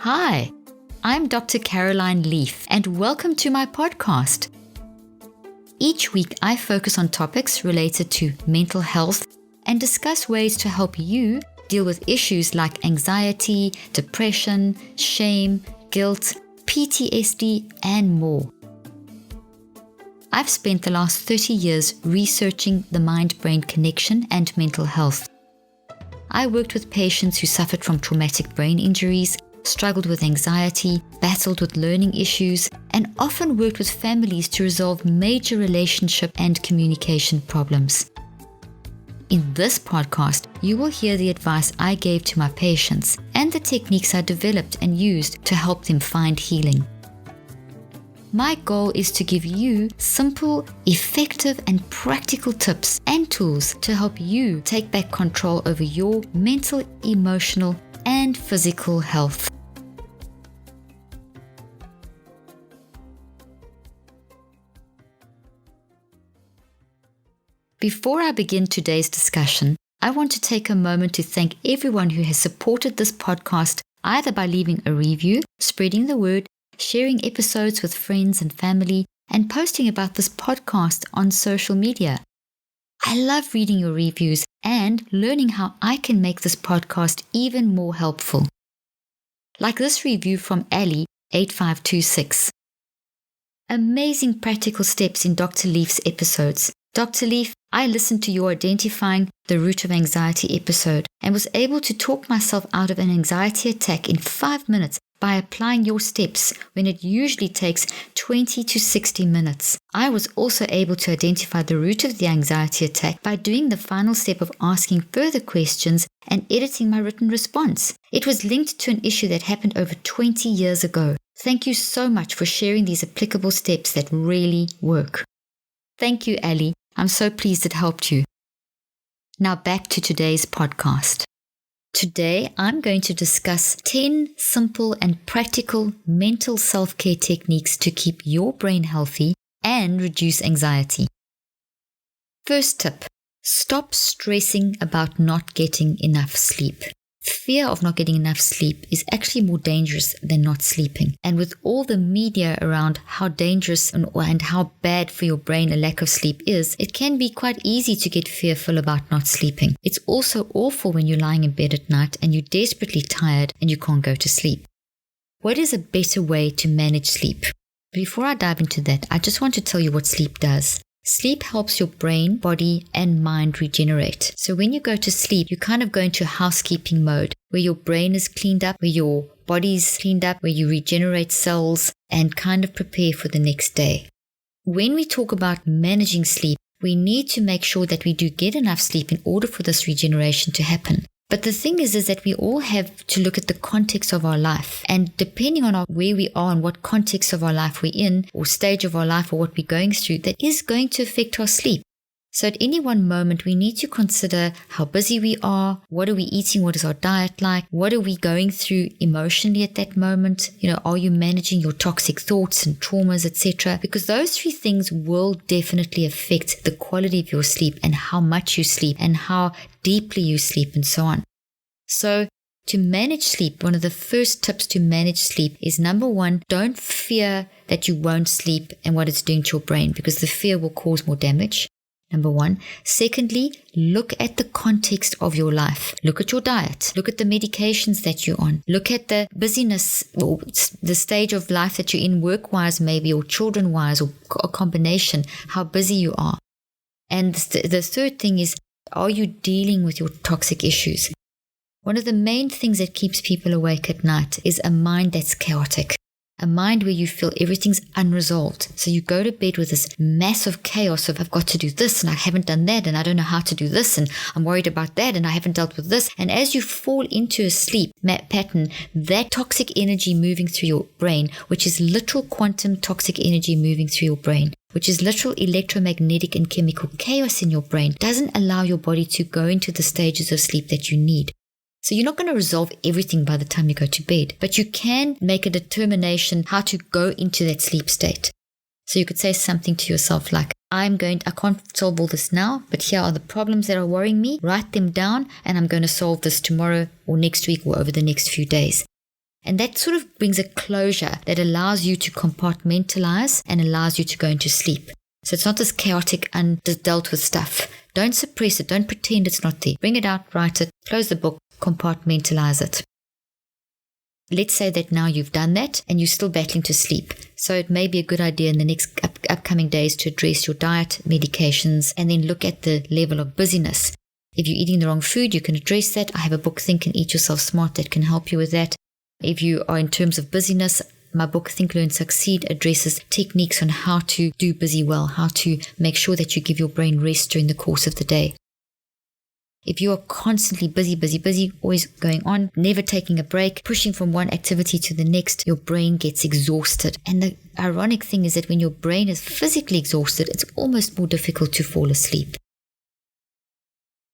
Hi, I'm Dr. Caroline Leaf, and welcome to my podcast. Each week, I focus on topics related to mental health and discuss ways to help you deal with issues like anxiety, depression, shame, guilt, PTSD, and more. I've spent the last 30 years researching the mind-brain connection and mental health. I worked with patients who suffered from traumatic brain injuries, struggled with anxiety, battled with learning issues, and often worked with families to resolve major relationship and communication problems. In this podcast, you will hear the advice I gave to my patients and the techniques I developed and used to help them find healing. My goal is to give you simple, effective, and practical tips and tools to help you take back control over your mental, emotional, and physical health. Before I begin today's discussion, I want to take a moment to thank everyone who has supported this podcast either by leaving a review, spreading the word, sharing episodes with friends and family, and posting about this podcast on social media. I love reading your reviews and learning how I can make this podcast even more helpful. Like this review from Ali, 8526. Amazing practical steps in Dr. Leaf's episodes. Dr. Leaf, I listened to your Identifying the Root of Anxiety episode and was able to talk myself out of an anxiety attack in 5 minutes by applying your steps when it usually takes 20 to 60 minutes. I was also able to identify the root of the anxiety attack by doing the final step of asking further questions and editing my written response. It was linked to an issue that happened over 20 years ago. Thank you so much for sharing these applicable steps that really work. Thank you, Ali. I'm so pleased it helped you. Now back to today's podcast. Today, I'm going to discuss 10 simple and practical mental self-care techniques to keep your brain healthy and reduce anxiety. First tip, stop stressing about not getting enough sleep. Fear of not getting enough sleep is actually more dangerous than not sleeping. And with all the media around how dangerous and how bad for your brain a lack of sleep is, it can be quite easy to get fearful about not sleeping. It's also awful when you're lying in bed at night and you're desperately tired and you can't go to sleep. What is a better way to manage sleep? Before I dive into that, I just want to tell you what sleep does. Sleep helps your brain, body, and mind regenerate. So when you go to sleep, you kind of go into housekeeping mode, where your brain is cleaned up, where your body's cleaned up, where you regenerate cells and kind of prepare for the next day. When we talk about managing sleep, we need to make sure that we do get enough sleep in order for this regeneration to happen. But the thing is that we all have to look at the context of our life. And depending on where we are and what context of our life we're in, or stage of our life, or what we're going through, that is going to affect our sleep. So at any one moment, we need to consider how busy we are, what are we eating, what is our diet like, what are we going through emotionally at that moment, are you managing your toxic thoughts and traumas, etc. Because those three things will definitely affect the quality of your sleep and how much you sleep and how deeply you sleep and so on. So to manage sleep, one of the first tips to manage sleep is number one, don't fear that you won't sleep and what it's doing to your brain, because the fear will cause more damage. Number one. Secondly, look at the context of your life. Look at your diet. Look at the medications that you're on. Look at the busyness or the stage of life that you're in, work-wise maybe, or children-wise, or a combination, how busy you are. And the third thing is, are you dealing with your toxic issues? One of the main things that keeps people awake at night is a mind that's chaotic. A mind where you feel everything's unresolved. So you go to bed with this massive chaos of, I've got to do this and I haven't done that and I don't know how to do this and I'm worried about that and I haven't dealt with this. And as you fall into a sleep pattern, that toxic energy moving through your brain, which is literal quantum toxic energy moving through your brain, which is literal electromagnetic and chemical chaos in your brain, doesn't allow your body to go into the stages of sleep that you need. So you're not going to resolve everything by the time you go to bed, but you can make a determination how to go into that sleep state. So you could say something to yourself like, I can't solve all this now, but here are the problems that are worrying me. Write them down and I'm going to solve this tomorrow or next week or over the next few days. And that sort of brings a closure that allows you to compartmentalize and allows you to go into sleep. So it's not this chaotic, undealt with stuff. Don't suppress it. Don't pretend it's not there. Bring it out, write it, close the book, compartmentalize it. Let's say that now you've done that and you're still battling to sleep. So it may be a good idea in the next upcoming days to address your diet, medications, and then look at the level of busyness. If you're eating the wrong food, you can address that. I have a book, Think and Eat Yourself Smart, that can help you with that. If you are in terms of busyness, my book, Think, Learn, Succeed, addresses techniques on how to do busy well, how to make sure that you give your brain rest during the course of the day. If you are constantly busy, always going on, never taking a break, pushing from one activity to the next, your brain gets exhausted. And the ironic thing is that when your brain is physically exhausted, it's almost more difficult to fall asleep.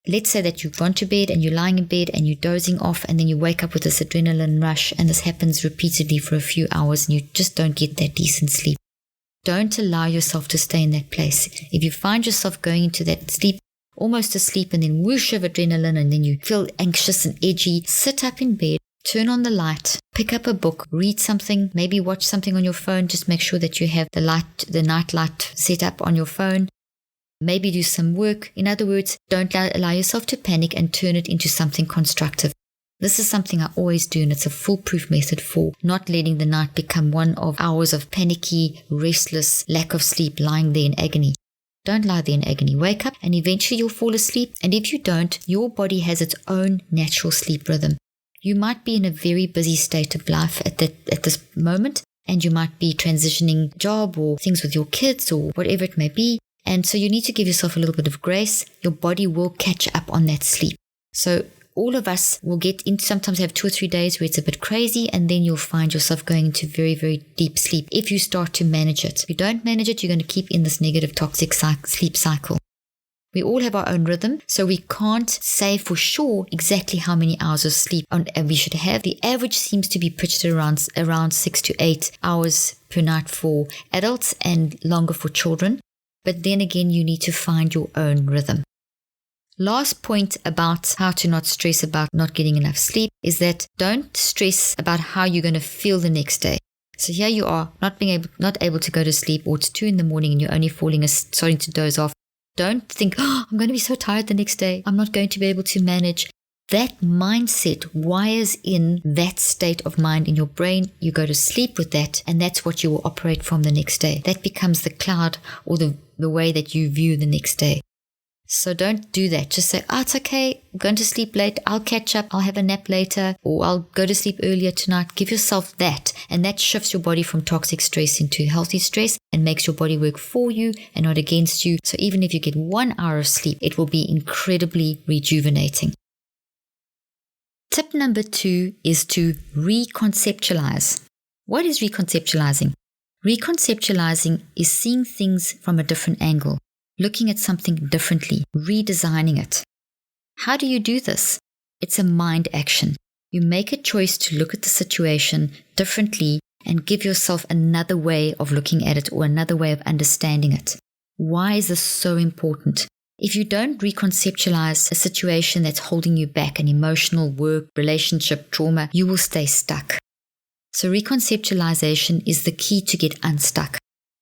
Let's say that you've gone to bed and you're lying in bed and you're dozing off, and then you wake up with this adrenaline rush, and this happens repeatedly for a few hours and you just don't get that decent sleep. Don't allow yourself to stay in that place. If you find yourself going into that sleep, almost asleep, and then whoosh of adrenaline, and then you feel anxious and edgy, sit up in bed, turn on the light, pick up a book, read something, maybe watch something on your phone. Just make sure that you have the night light set up on your phone. Maybe do some work. In other words, don't allow yourself to panic and turn it into something constructive. This is something I always do, and it's a foolproof method for not letting the night become one of hours of panicky, restless, lack of sleep, lying there in agony. Don't lie there in agony. Wake up and eventually you'll fall asleep. And if you don't, your body has its own natural sleep rhythm. You might be in a very busy state of life at this moment, and you might be transitioning job or things with your kids or whatever it may be. And so you need to give yourself a little bit of grace. Your body will catch up on that sleep. So all of us will sometimes have 2 or 3 days where it's a bit crazy, and then you'll find yourself going into very, very deep sleep if you start to manage it. If you don't manage it, you're going to keep in this negative, toxic sleep cycle. We all have our own rhythm, so we can't say for sure exactly how many hours of sleep we should have. The average seems to be pitched around 6 to 8 hours per night for adults and longer for children. But then again, you need to find your own rhythm. Last point about how to not stress about not getting enough sleep is that don't stress about how you're going to feel the next day. So here you are, not able to go to sleep, or it's 2 a.m. and you're only starting to doze off. Don't think, I'm going to be so tired the next day. I'm not going to be able to manage. That mindset wires in that state of mind in your brain. You go to sleep with that, and that's what you will operate from the next day. That becomes the cloud or the way that you view the next day. So don't do that. Just say, it's okay. I'm going to sleep late. I'll catch up. I'll have a nap later, or I'll go to sleep earlier tonight. Give yourself that. And that shifts your body from toxic stress into healthy stress and makes your body work for you and not against you. So even if you get 1 hour of sleep, it will be incredibly rejuvenating. Tip number 2 is to reconceptualize. What is reconceptualizing? Reconceptualizing is seeing things from a different angle, looking at something differently, redesigning it. How do you do this? It's a mind action. You make a choice to look at the situation differently and give yourself another way of looking at it or another way of understanding it. Why is this so important? If you don't reconceptualize a situation that's holding you back, an emotional, work, relationship, trauma, you will stay stuck. So reconceptualization is the key to get unstuck.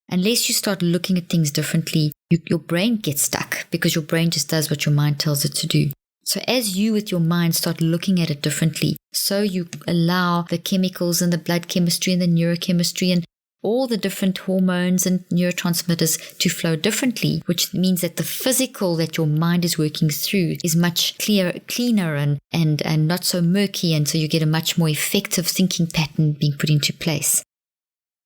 Unless you start looking at things differently, your brain gets stuck because your brain just does what your mind tells it to do. So as you with your mind start looking at it differently, so you allow the chemicals and the blood chemistry and the neurochemistry and all the different hormones and neurotransmitters to flow differently, which means that the physical that your mind is working through is much cleaner and not so murky, and so you get a much more effective thinking pattern being put into place.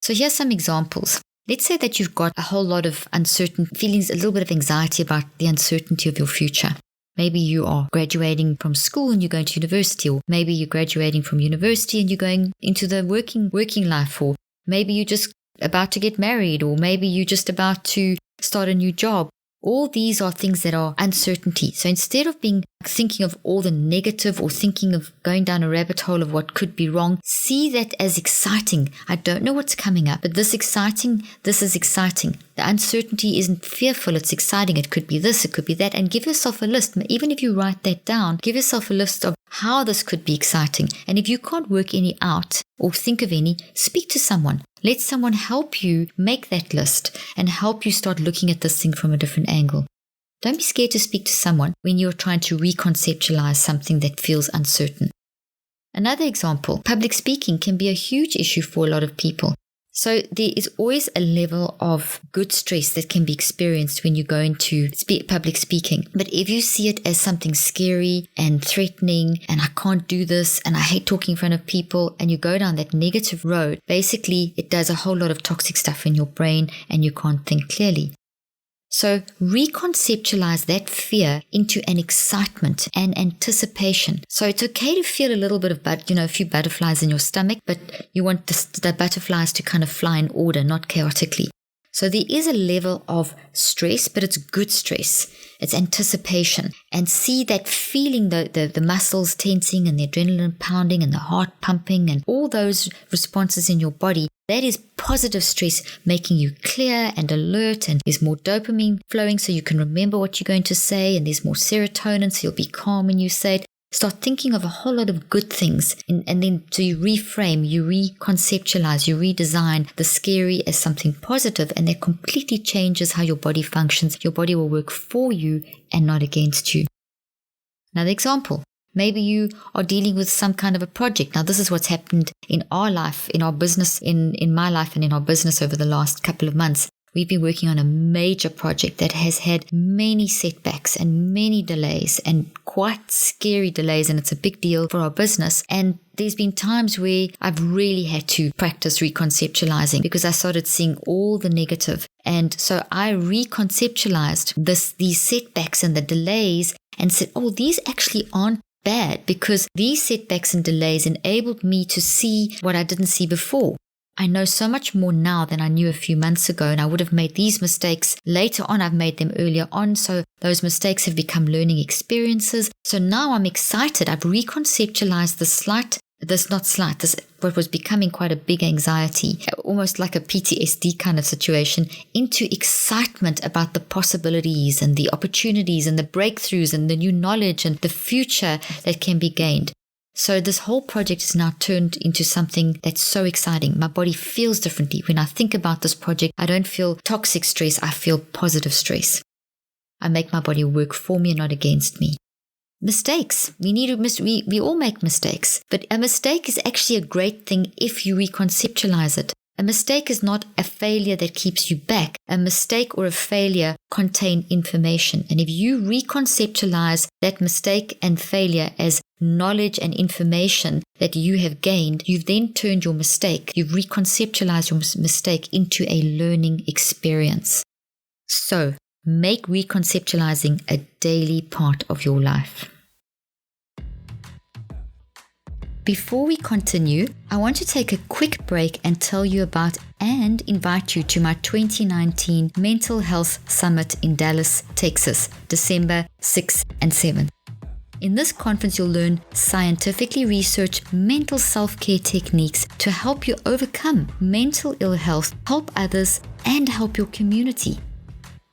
So here's some examples. Let's say that you've got a whole lot of uncertain feelings, a little bit of anxiety about the uncertainty of your future. Maybe you are graduating from school and you're going to university, or maybe you're graduating from university and you're going into the working life, or maybe you're just about to get married, or maybe you're just about to start a new job. All these are things that are uncertainty. So instead of thinking of all the negative or thinking of going down a rabbit hole of what could be wrong, see that as exciting. I don't know what's coming up, but this is exciting. The uncertainty isn't fearful, it's exciting. It could be this, it could be that. And give yourself a list. Even if you write that down, give yourself a list of how this could be exciting. And if you can't work any out or think of any, speak to someone. Let someone help you make that list and help you start looking at this thing from a different angle. Don't be scared to speak to someone when you're trying to reconceptualize something that feels uncertain. Another example, public speaking can be a huge issue for a lot of people. So there is always a level of good stress that can be experienced when you go into public speaking. But if you see it as something scary and threatening, and I can't do this, and I hate talking in front of people, and you go down that negative road, basically it does a whole lot of toxic stuff in your brain and you can't think clearly. So reconceptualize that fear into an excitement and anticipation. So it's okay to feel a little bit of, a few butterflies in your stomach, but you want the butterflies to kind of fly in order, not chaotically. So there is a level of stress, but it's good stress. It's anticipation. And see that feeling, the muscles tensing and the adrenaline pounding and the heart pumping and all those responses in your body. That is positive stress, making you clear and alert, and there's more dopamine flowing so you can remember what you're going to say, and there's more serotonin so you'll be calm when you say it. Start thinking of a whole lot of good things, and then so you reframe, you reconceptualize, you redesign the scary as something positive, and that completely changes how your body functions. Your body will work for you and not against you. Another example. Maybe you are dealing with some kind of a project. Now, this is what's happened in our life, in our business, in my life and in our business over the last couple of months. We've been working on a major project that has had many setbacks and many delays, and quite scary delays, and it's a big deal for our business. And there's been times where I've really had to practice reconceptualizing because I started seeing all the negative. And so I reconceptualized these setbacks and the delays and said, oh, these actually aren't bad, because these setbacks and delays enabled me to see what I didn't see before. I know so much more now than I knew a few months ago, and I would have made these mistakes later on. I've made them earlier on, so those mistakes have become learning experiences. So now I'm excited. I've reconceptualized what was becoming quite a big anxiety, almost like a PTSD kind of situation, into excitement about the possibilities and the opportunities and the breakthroughs and the new knowledge and the future that can be gained. So this whole project is now turned into something that's so exciting. My body feels differently. When I think about this project, I don't feel toxic stress, I feel positive stress. I make my body work for me and not against me. Mistakes. We all make mistakes, but a mistake is actually a great thing if you reconceptualize it. A mistake is not a failure that keeps you back. A mistake or a failure contain information. And if you reconceptualize that mistake and failure as knowledge and information that you have gained, you've then turned your mistake, you've reconceptualized your mistake into a learning experience. So, make reconceptualizing a daily part of your life. Before we continue, I want to take a quick break and tell you about and invite you to my 2019 Mental Health Summit in Dallas, Texas, December 6 and 7. In this conference, you'll learn scientifically researched mental self-care techniques to help you overcome mental ill health, help others, and help your community.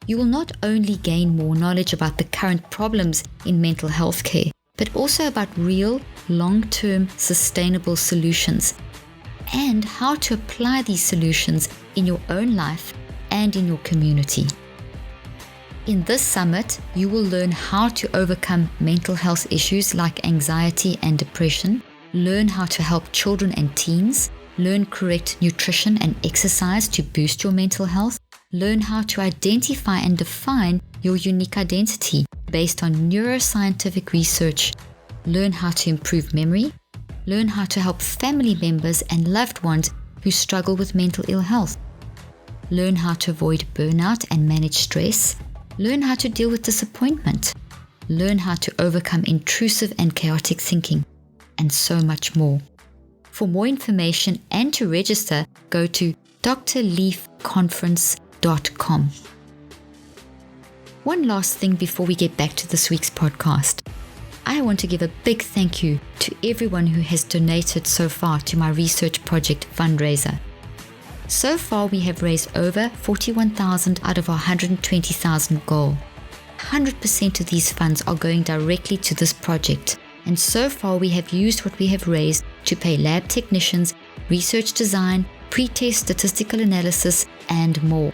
You will not only gain more knowledge about the current problems in mental health care, but also about real, long-term, sustainable solutions and how to apply these solutions in your own life and in your community. In this summit, you will learn how to overcome mental health issues like anxiety and depression, learn how to help children and teens, learn correct nutrition and exercise to boost your mental health, learn how to identify and define your unique identity based on neuroscientific research, learn how to improve memory, learn how to help family members and loved ones who struggle with mental ill health, learn how to avoid burnout and manage stress, learn how to deal with disappointment, learn how to overcome intrusive and chaotic thinking, and so much more. For more information and to register, go to drleafconference.com. One last thing before we get back to this week's podcast. I want to give a big thank you to everyone who has donated so far to my research project fundraiser. So far, we have raised over 41,000 out of our 120,000 goal. 100% of these funds are going directly to this project. And so far, we have used what we have raised to pay lab technicians, research design, pre-test statistical analysis, and more.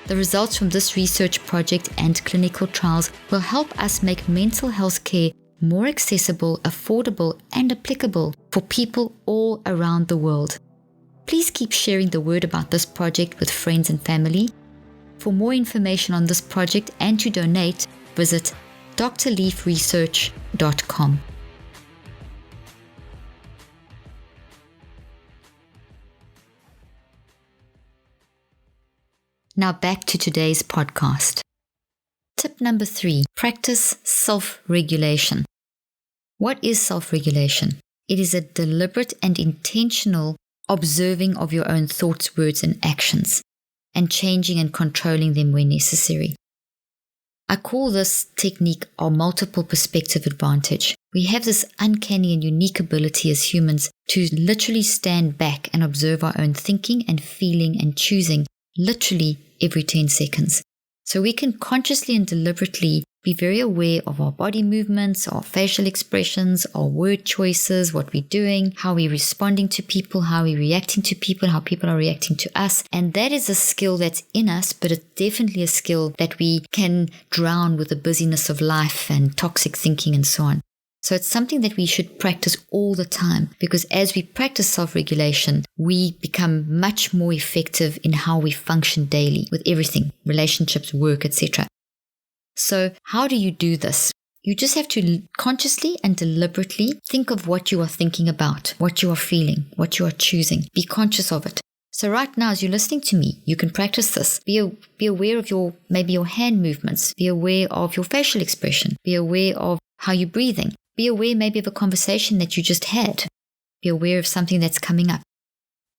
The results from this research project and clinical trials will help us make mental health care more accessible, affordable, and applicable for people all around the world. Please keep sharing the word about this project with friends and family. For more information on this project and to donate, visit drleafresearch.com. Now back to today's podcast. Tip number 3, practice self-regulation. What is self-regulation? It is a deliberate and intentional observing of your own thoughts, words, and actions, and changing and controlling them when necessary. I call this technique our multiple perspective advantage. We have this uncanny and unique ability as humans to literally stand back and observe our own thinking and feeling and choosing literally every 10 seconds. So we can consciously and deliberately be very aware of our body movements, our facial expressions, our word choices, what we're doing, how we're responding to people, how we're reacting to people, how people are reacting to us. And that is a skill that's in us, but it's definitely a skill that we can drown with the busyness of life and toxic thinking and so on. So it's something that we should practice all the time, because as we practice self-regulation, we become much more effective in how we function daily with everything, relationships, work, etc. So how do you do this? You just have to consciously and deliberately think of what you are thinking about, what you are feeling, what you are choosing. Be conscious of it. So right now, as you're listening to me, you can practice this. Be aware of maybe your hand movements. Be aware of your facial expression. Be aware of how you're breathing. Be aware maybe of a conversation that you just had. Be aware of something that's coming up.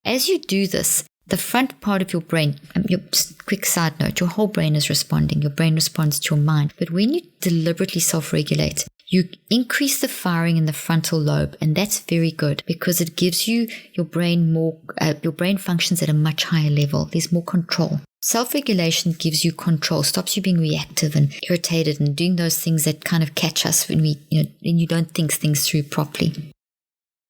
As you do this, the front part of your brain, quick side note, your whole brain is responding. Your brain responds to your mind. But when you deliberately self-regulate, you increase the firing in the frontal lobe, and that's very good because it gives you your brain more, your brain functions at a much higher level. There's more control. Self-regulation gives you control, stops you being reactive and irritated and doing those things that kind of catch us when when you don't think things through properly.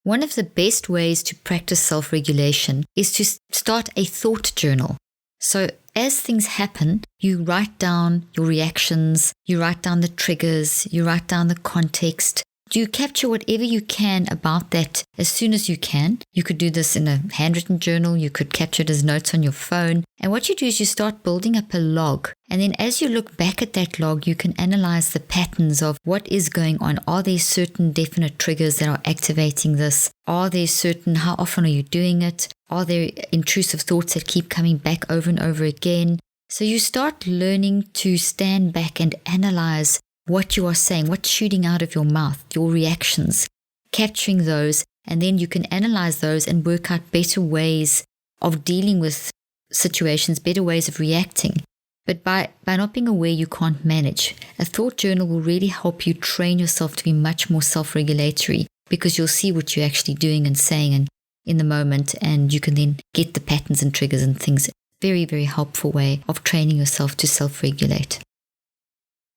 One of the best ways to practice self-regulation is to start a thought journal. So as things happen, you write down your reactions, you write down the triggers, you write down the context. You capture whatever you can about that as soon as you can. You could do this in a handwritten journal. You could capture it as notes on your phone. And what you do is you start building up a log. And then as you look back at that log, you can analyze the patterns of what is going on. Are there certain definite triggers that are activating this? Are there certain, how often are you doing it? Are there intrusive thoughts that keep coming back over and over again? So you start learning to stand back and analyze what you are saying, what's shooting out of your mouth, your reactions, capturing those, and then you can analyze those and work out better ways of dealing with situations, better ways of reacting. But by not being aware, you can't manage. A thought journal will really help you train yourself to be much more self-regulatory because you'll see what you're actually doing and saying and in the moment, and you can then get the patterns and triggers and things. Very, very helpful way of training yourself to self-regulate.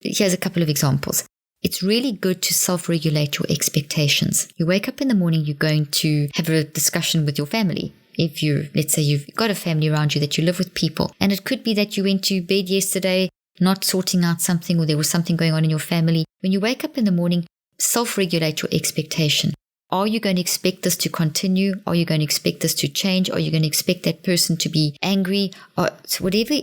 Here's a couple of examples. It's really good to self-regulate your expectations. You wake up in the morning, you're going to have a discussion with your family. Let's say you've got a family around you that you live with people, and it could be that you went to bed yesterday not sorting out something, or there was something going on in your family. When you wake up in the morning, self-regulate your expectation. Are you going to expect this to continue? Are you going to expect this to change? Are you going to expect that person to be angry? Or whatever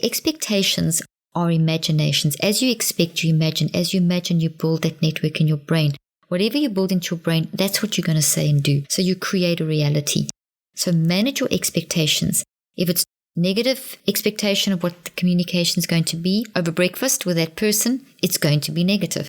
expectations are imaginations. As you expect, you imagine. As you imagine, you build that network in your brain. Whatever you build into your brain, that's what you're going to say and do. So you create a reality. So manage your expectations. If it's negative expectation of what the communication is going to be over breakfast with that person, it's going to be negative.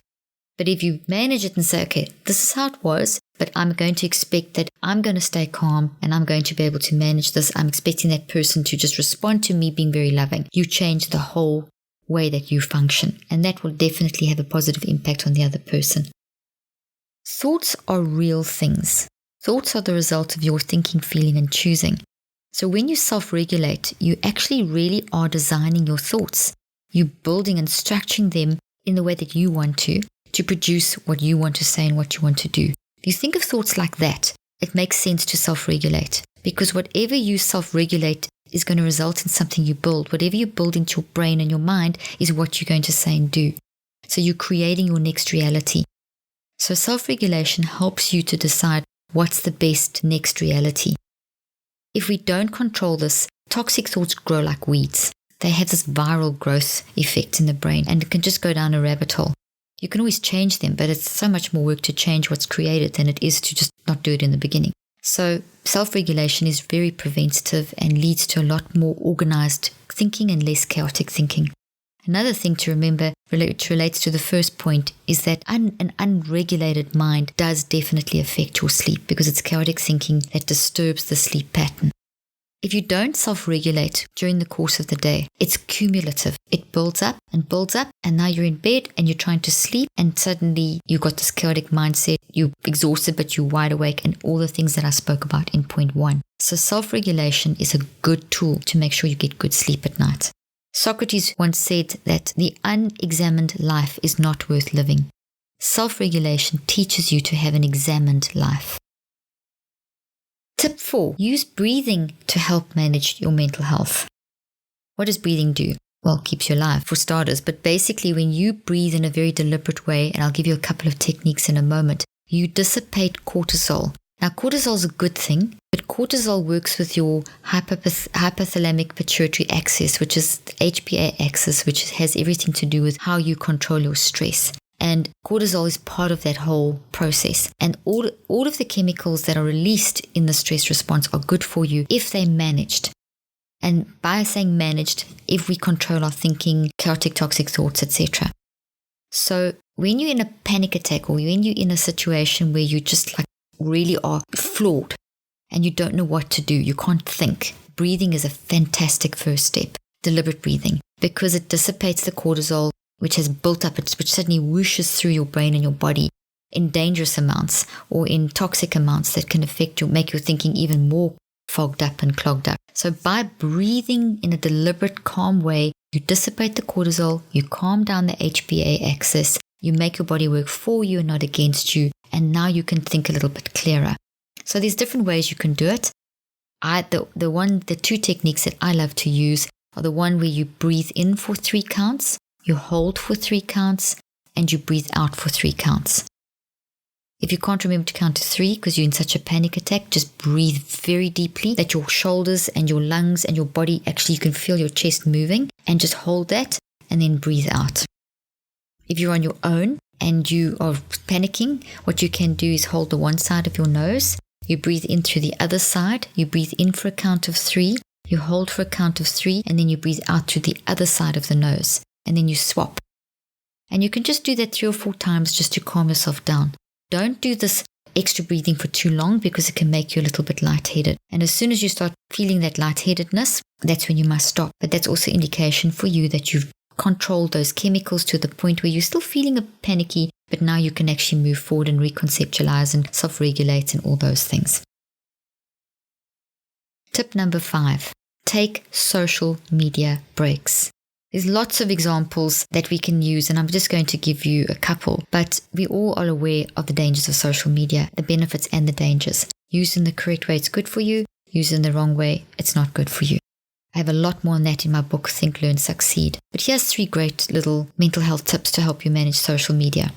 But if you manage it and say, okay, this is how it was, but I'm going to expect that I'm going to stay calm and I'm going to be able to manage this. I'm expecting that person to just respond to me being very loving. You change the whole way that you function, and that will definitely have a positive impact on the other person. Thoughts are real things. Thoughts are the result of your thinking, feeling, and choosing. So when you self-regulate, you actually really are designing your thoughts. You're building and structuring them in the way that you want to produce what you want to say and what you want to do. If you think of thoughts like that, it makes sense to self-regulate, because whatever you self-regulate is going to result in something you build. Whatever you build into your brain and your mind is what you're going to say and do. So you're creating your next reality. So self-regulation helps you to decide what's the best next reality. If we don't control this, toxic thoughts grow like weeds. They have this viral growth effect in the brain, and it can just go down a rabbit hole. You can always change them, but it's so much more work to change what's created than it is to just not do it in the beginning. So self-regulation is very preventative and leads to a lot more organized thinking and less chaotic thinking. Another thing to remember, which relates to the first point, is that an unregulated mind does definitely affect your sleep, because it's chaotic thinking that disturbs the sleep pattern. If you don't self-regulate during the course of the day, it's cumulative. It builds up, and now you're in bed and you're trying to sleep, and suddenly you've got this chaotic mindset, you're exhausted but you're wide awake, and all the things that I spoke about in point 1. So self-regulation is a good tool to make sure you get good sleep at night. Socrates once said that the unexamined life is not worth living. Self-regulation teaches you to have an examined life. Tip 4, use breathing to help manage your mental health. What does breathing do? Well, it keeps you alive for starters, but basically when you breathe in a very deliberate way, and I'll give you a couple of techniques in a moment, you dissipate cortisol. Now, cortisol is a good thing, but cortisol works with your hypothalamic pituitary axis, which is the HPA axis, which has everything to do with how you control your stress. And cortisol is part of that whole process. And all of the chemicals that are released in the stress response are good for you if they're managed. And by saying managed, if we control our thinking, chaotic, toxic thoughts, etc. So when you're in a panic attack, or when you're in a situation where you just really are flawed and you don't know what to do, you can't think, breathing is a fantastic first step. Deliberate breathing, because it dissipates the cortisol, which has built up, which suddenly whooshes through your brain and your body in dangerous amounts or in toxic amounts that can make your thinking even more fogged up and clogged up. So by breathing in a deliberate, calm way, you dissipate the cortisol, you calm down the HPA axis, you make your body work for you and not against you, and now you can think a little bit clearer. So there's different ways you can do it. The 2 techniques that I love to use are the one where you breathe in for 3 counts, you hold for 3 counts, and you breathe out for 3 counts. If you can't remember to count to 3 because you're in such a panic attack, just breathe very deeply, that your shoulders and your lungs and your body, actually you can feel your chest moving, and just hold that and then breathe out. If you're on your own and you are panicking, what you can do is hold the one side of your nose, you breathe in through the other side, you breathe in for a count of 3, you hold for a count of 3, and then you breathe out through the other side of the nose, and then you swap. And you can just do that 3 or 4 times just to calm yourself down. Don't do this extra breathing for too long, because it can make you a little bit lightheaded. And as soon as you start feeling that lightheadedness, that's when you must stop. But that's also indication for you that you've controlled those chemicals to the point where you're still feeling panicky, but now you can actually move forward and reconceptualize and self-regulate and all those things. Tip number 5, take social media breaks. There's lots of examples that we can use, and I'm just going to give you a couple, but we all are aware of the dangers of social media, the benefits and the dangers. Used in the correct way, it's good for you. Used in the wrong way, it's not good for you. I have a lot more on that in my book, Think, Learn, Succeed. But here's 3 great little mental health tips to help you manage social media.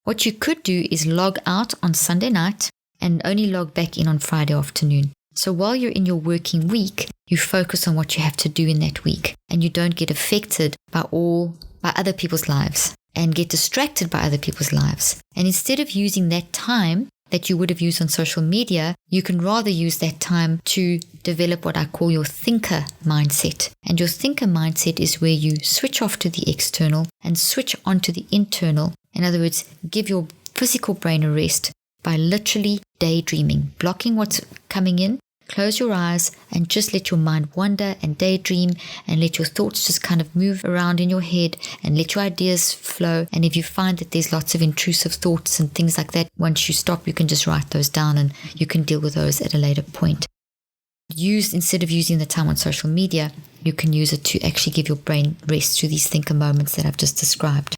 What you could do is log out on Sunday night and only log back in on Friday afternoon. So while you're in your working week, you focus on what you have to do in that week, and you don't get affected by other people's lives and get distracted by other people's lives. And instead of using that time that you would have used on social media, you can rather use that time to develop what I call your thinker mindset. And your thinker mindset is where you switch off to the external and switch on to the internal. In other words, give your physical brain a rest by literally daydreaming, blocking what's coming in, Close your eyes and just let your mind wander and daydream, and let your thoughts just kind of move around in your head, and let your ideas flow. And if you find that there's lots of intrusive thoughts and things like that, once you stop, you can just write those down and you can deal with those at a later point. Instead of using the time on social media, you can use it to actually give your brain rest through these thinker moments that I've just described.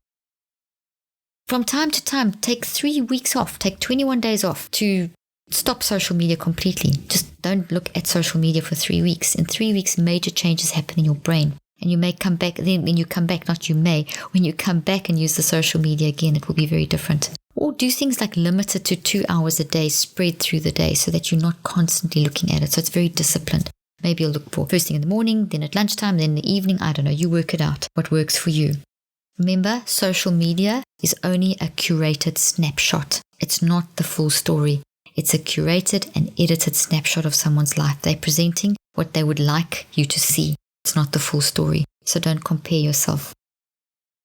From time to time, take 3 weeks off, take 21 days off to stop social media completely. Just don't look at social media for 3 weeks. In 3 weeks, major changes happen in your brain. And you may come back, then when you come back, not you may, when you come back and use the social media again, it will be very different. Or do things like limit it to 2 hours a day, spread through the day so that you're not constantly looking at it. So it's very disciplined. Maybe you'll look for first thing in the morning, then at lunchtime, then in the evening. I don't know. You work it out. What works for you. Remember, social media is only a curated snapshot. It's not the full story. It's a curated and edited snapshot of someone's life. They're presenting what they would like you to see. It's not the full story. So don't compare yourself.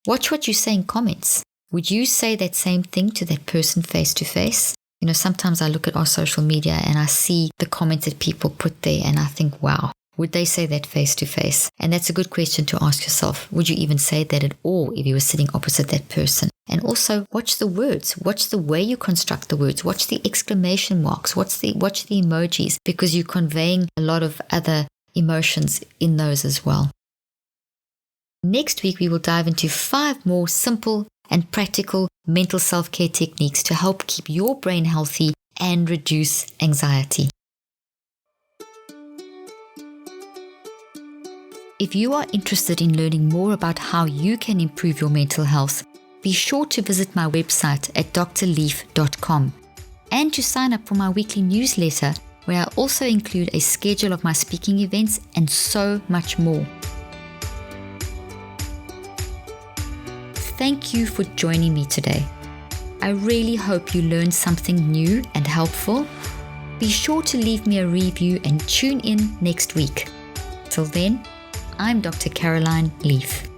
Watch what you say in comments. Would you say that same thing to that person face to face? Sometimes I look at our social media and I see the comments that people put there and I think, wow, would they say that face to face? And that's a good question to ask yourself. Would you even say that at all if you were sitting opposite that person? And also watch the words. Watch the way you construct the words. Watch the exclamation marks. Watch the emojis, because you're conveying a lot of other emotions in those as well. Next week, we will dive into 5 more simple and practical mental self-care techniques to help keep your brain healthy and reduce anxiety. If you are interested in learning more about how you can improve your mental health, be sure to visit my website at drleaf.com and to sign up for my weekly newsletter, where I also include a schedule of my speaking events and so much more. Thank you for joining me today. I really hope you learned something new and helpful. Be sure to leave me a review and tune in next week. Till then, I'm Dr. Caroline Leaf.